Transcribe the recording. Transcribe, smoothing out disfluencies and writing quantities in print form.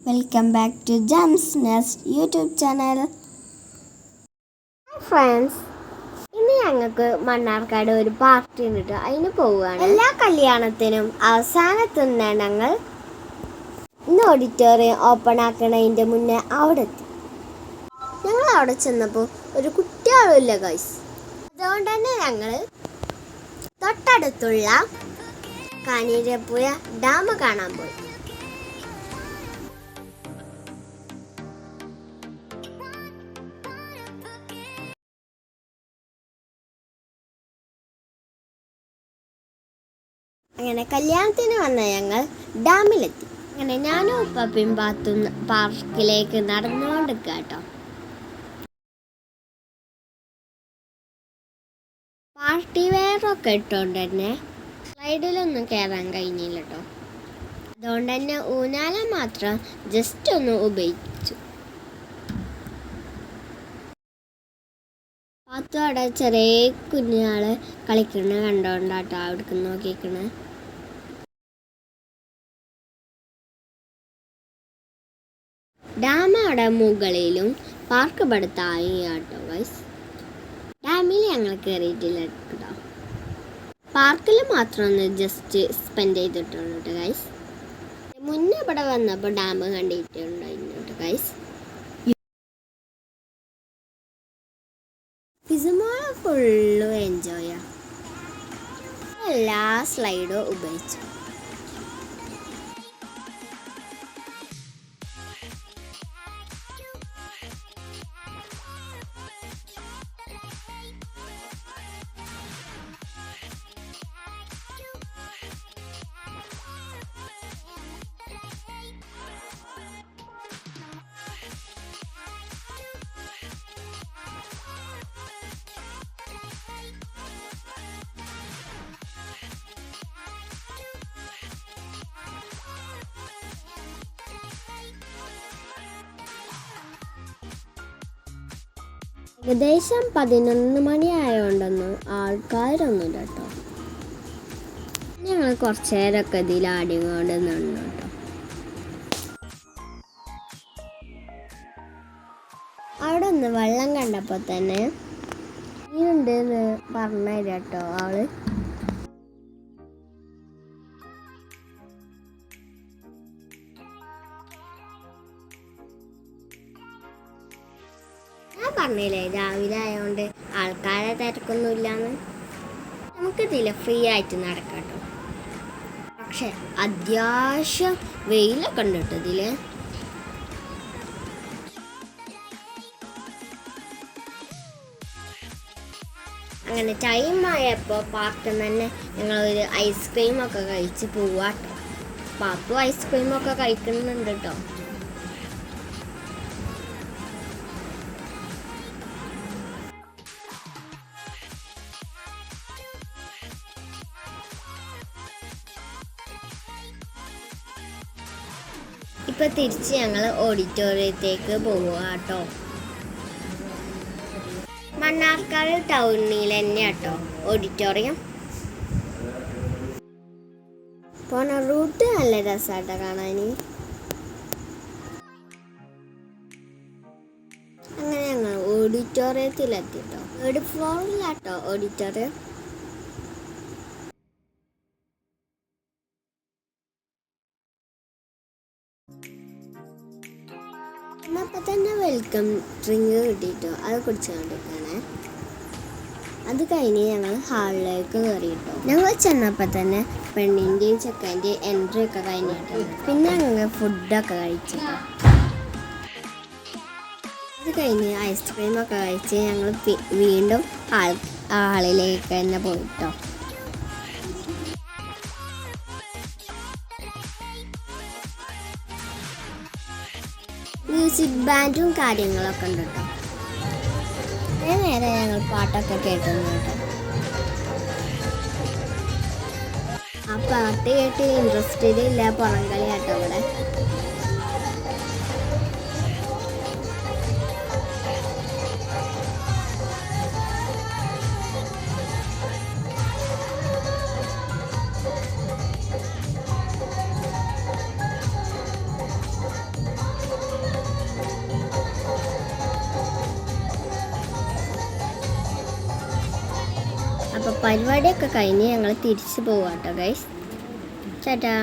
Welcome back to gems nest YouTube channel. Friends, ഇന്ന് ഞങ്ങൾക്ക് മണ്ണാർക്കാട് ഒരു പാർട്ടി ഉണ്ട്, അതിന് പോവുകയാണ്. എല്ലാ കല്യാണത്തിനും അവസാനത്തുന്ന ഞങ്ങൾ ഇന്ന് ഓഡിറ്റോറിയം ഓപ്പൺ ആക്കണതിൻ്റെ മുന്നേ അവിടെ എത്തി. ഞങ്ങൾ അവിടെ ചെന്നപ്പോൾ ഒരു കുട്ടിയാളില്ല ഗൈസ്. അതുകൊണ്ട് തന്നെ ഞങ്ങൾ തൊട്ടടുത്തുള്ള കാഞ്ഞിരപ്പുഴ ഡാം കാണാൻ പോയി. അങ്ങനെ കല്യാണത്തിന് വന്ന ഞങ്ങൾ ഡാമിലെത്തി. അങ്ങനെ ഞാനും ഉപ്പയും പാത്തും പാർക്കിലേക്ക് നടന്നുകൊണ്ടിരിക്കുക കേട്ടോ. പാർട്ടി വെയറൊക്കെ ഇട്ടുകൊണ്ട് തന്നെ സ്ലൈഡിലൊന്നും കയറാൻ കഴിഞ്ഞില്ല കേട്ടോ. അതുകൊണ്ട് തന്നെ ഊനാല മാത്രം ജസ്റ്റ് ഒന്ന് ഉപയോഗിച്ചു. പാത്തു അവിടെ ചെറിയ കുഞ്ഞാള് കളിക്കണ കണ്ടോണ്ടാട്ടോ അവിടേക്ക് നോക്കിക്കണേ. ഡാം അവിടെ മുകളിലും പാർക്ക് ഇവിടെ താഴെയാട്ടോ ഗൈസ്. ഡാമിൽ ഞങ്ങൾ കയറിയിട്ടില്ല കേട്ടോ. പാർക്കിൽ മാത്രം ഒന്ന് ജസ്റ്റ് സ്പെൻഡ് ചെയ്തിട്ടുണ്ട് കേട്ടോ ഗൈസ്. മുന്നേ ഇവിടെ വന്നപ്പോൾ ഡാം കണ്ടിട്ടുണ്ടായിരുന്നു കേട്ടോ ഗൈസ്. ഫിസുമോള ഫുള്ളും എൻജോയ് ചെയ്യാം. എല്ലാ സ്ലൈഡും ഉപയോഗിച്ചു. ഏകദേശം 11 മണിയായോണ്ടൊന്നും ആൾക്കാരൊന്നുമില്ല കേട്ടോ. ഞങ്ങൾ കുറച്ച് നേരമൊക്കെ ഇതിൽ ആടിക്കൊണ്ട് നിന്നു കേട്ടോ. അവിടെ ഒന്ന് വെള്ളം കണ്ടപ്പോൾ തന്നെ നീയുണ്ടെന്ന് പറഞ്ഞു കേട്ടോ അവള്. ഞാൻ പറഞ്ഞില്ലേ രാവിലെ ആയതുകൊണ്ട് ആൾക്കാരെ തിരക്കൊന്നുമില്ലാന്ന്. നമുക്കിതിൽ ഫ്രീ ആയിട്ട് നടക്കാം കേട്ടോ. പക്ഷെ അത്യാവശ്യം വെയിലൊക്കെ ഉണ്ട് കേട്ടോ ഇതില്. അങ്ങനെ ടൈം ആയപ്പോൾ പാർക്കിൽ നിന്ന് തന്നെ ഞങ്ങളൊരു ഐസ്ക്രീമൊക്കെ കഴിച്ച് പോവാട്ടോ. പാപ്പു ഐസ്ക്രീമൊക്കെ കഴിക്കുന്നുണ്ട് കേട്ടോ. ഇപ്പം തിരിച്ച് ഞങ്ങൾ ഓഡിറ്റോറിയത്തേക്ക് പോവുക കേട്ടോ. മണ്ണാർക്കാട് ടൗണിൽ തന്നെ കേട്ടോ ഓഡിറ്റോറിയം. പോണ റൂട്ട് നല്ല രസമായിട്ടോ കാണാൻ. അങ്ങനെ ഞങ്ങൾ ഓഡിറ്റോറിയത്തിലെത്തി കേട്ടോ. 3rd ഫ്ലോറിലാട്ടോ auditorium. എന്നപ്പോൾ തന്നെ വെൽക്കം ഡ്രിങ്ക് കിട്ടിയിട്ടോ. അത് കുടിച്ചുകൊണ്ടിരിക്കുകയാണ്. അത് കഴിഞ്ഞ് ഞങ്ങൾ ഹാളിലേക്ക് കയറിയിട്ടോ. ഞങ്ങൾ ചെന്നപ്പോൾ തന്നെ പെണ്ണിൻ്റെയും ചെക്കൻ്റെയും എൻട്രി ഒക്കെ കഴിഞ്ഞിട്ടോ. പിന്നെ ഞങ്ങൾ ഫുഡൊക്കെ കഴിച്ചിട്ടോ. അത് കഴിഞ്ഞ് ഐസ്ക്രീമൊക്കെ കഴിച്ച് ഞങ്ങൾ വീണ്ടും ഹാളിലേക്ക് തന്നെ പോയിട്ടോ. മ്യൂസിക് ബാൻഡും കാര്യങ്ങളൊക്കെ ഉണ്ട് കേട്ടോ. നേരെ ഞങ്ങൾ പാട്ടൊക്കെ കേട്ടിരുന്നു കേട്ടോ. ആ പാട്ട് കേട്ട് ഇൻട്രസ്റ്റഡ് ഇല്ല, പുറം കളി കേട്ടോ ഇവിടെ. അപ്പോൾ പരിപാടിയൊക്കെ കഴിഞ്ഞ് ഞങ്ങൾ തിരിച്ചു പോവാം കേട്ടോ ഗൈസ്. ചേട്ടാ.